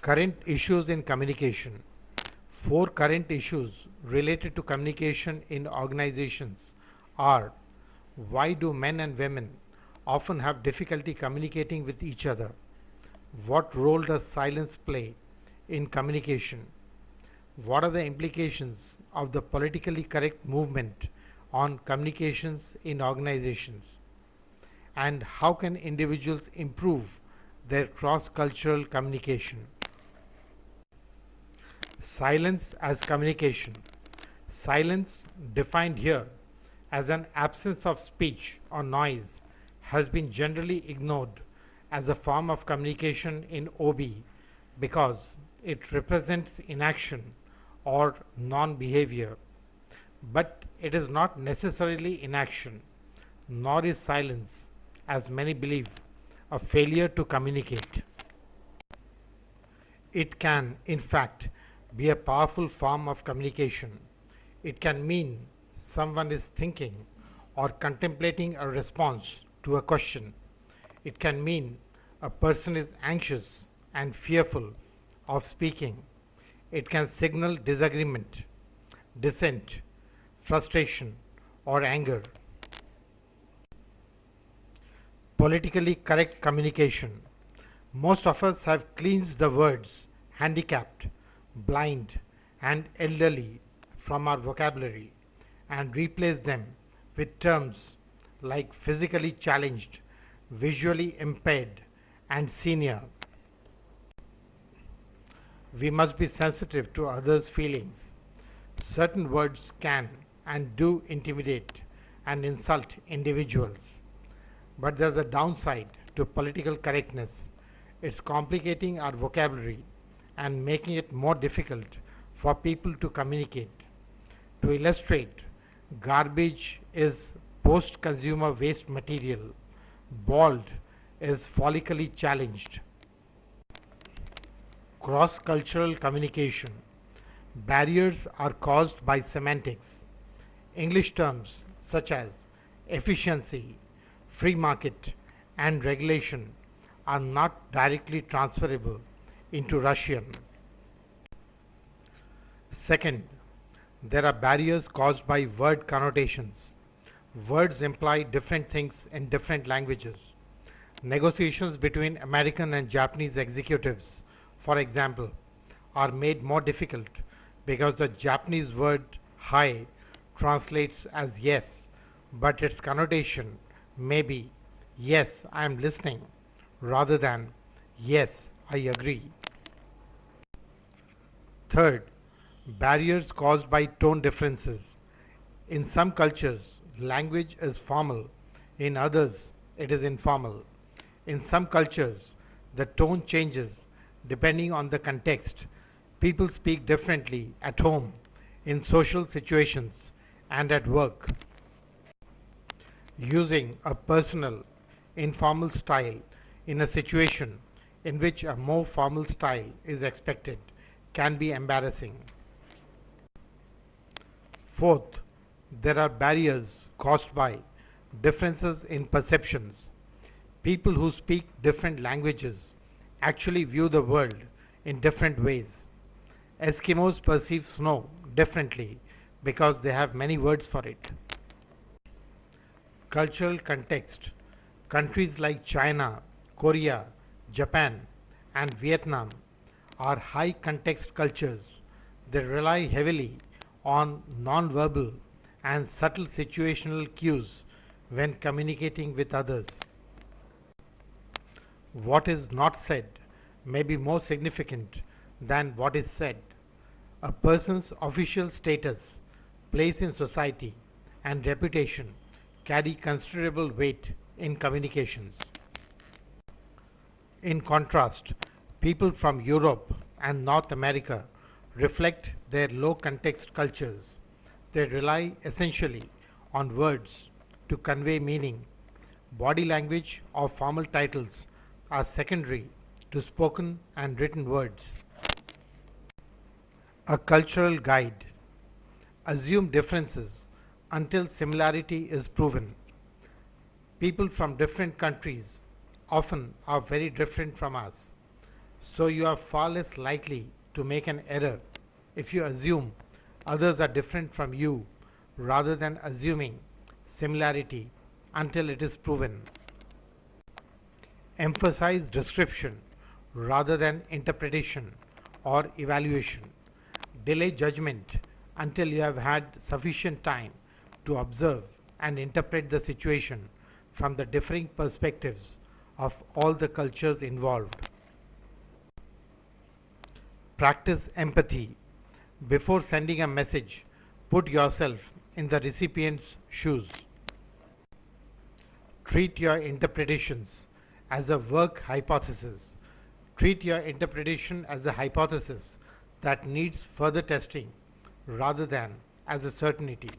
Current issues in communication. Four current issues related to communication in organizations are: why do men and women often have difficulty communicating with each other? What role does silence play in communication? What are the implications of the politically correct movement on communications in organizations? And how can individuals improve their cross cultural communication? Silence as communication. Silence, defined here as an absence of speech or noise, has been generally ignored as a form of communication in OB because it represents inaction or non behavior. But it is not necessarily inaction, nor is silence, as many believe, a failure to communicate. It can, in fact, be a powerful form of communication. It can mean someone is thinking or contemplating a response to a question. It can mean a person is anxious and fearful of speaking. It can signal disagreement, dissent, frustration, or anger. Politically correct communication. Most of us have cleansed the words handicapped, blind, and elderly from our vocabulary and replaced them with terms like physically challenged, visually impaired, and senior. We must be sensitive to others' feelings. Certain words can and do intimidate and insult individuals. But there's a downside to political correctness. It's complicating our vocabulary and making it more difficult for people to communicate. To illustrate, garbage is post consumer waste material, bald is follically challenged. Cross cultural communication. Barriers are caused by semantics. English terms such as efficiency, free market, and regulation are not directly transferable into Russian. Second, there are barriers caused by word connotations. Words imply different things in different languages. Negotiations between American and Japanese executives, for example, are made more difficult because the Japanese word hi translates as yes, but its connotation may be yes, I am listening rather than yes, I agree. Third, barriers caused by tone differences. In some cultures, language is formal, in others, it is informal. In some cultures, the tone changes depending on the context. People speak differently at home, in social situations, and at work. Using a personal, informal style in a situation in which a more formal style is expected can be embarrassing. Fourth, there are barriers caused by differences in perceptions. People who speak different languages actually view the world in different ways. Eskimos perceive snow differently because they have many words for it. Cultural context. Countries like China, Korea, Japan, and Vietnam are high context cultures. They rely heavily on non-verbal and subtle situational cues when communicating with others. What is not said may be more significant than what is said. A person's official status, place in society, and reputation carry considerable weight in communications. In contrast, people from Europe and North America reflect their low context cultures. They rely essentially on words to convey meaning. Body language or formal titles are secondary to spoken and written words. A cultural guide. Assume differences until similarity is proven. People from different countries often are very different from us. So you are far less likely to make an error if you assume others are different from you rather than assuming similarity until it is proven. Emphasize description rather than interpretation or evaluation. Delay judgment until you have had sufficient time to observe and interpret the situation from the differing perspectives of all the cultures involved. Practice empathy. Before sending a message, put yourself in the recipient's shoes. Treat your interpretations as a work hypothesis. Treat your interpretation as a hypothesis that needs further testing rather than as a certainty.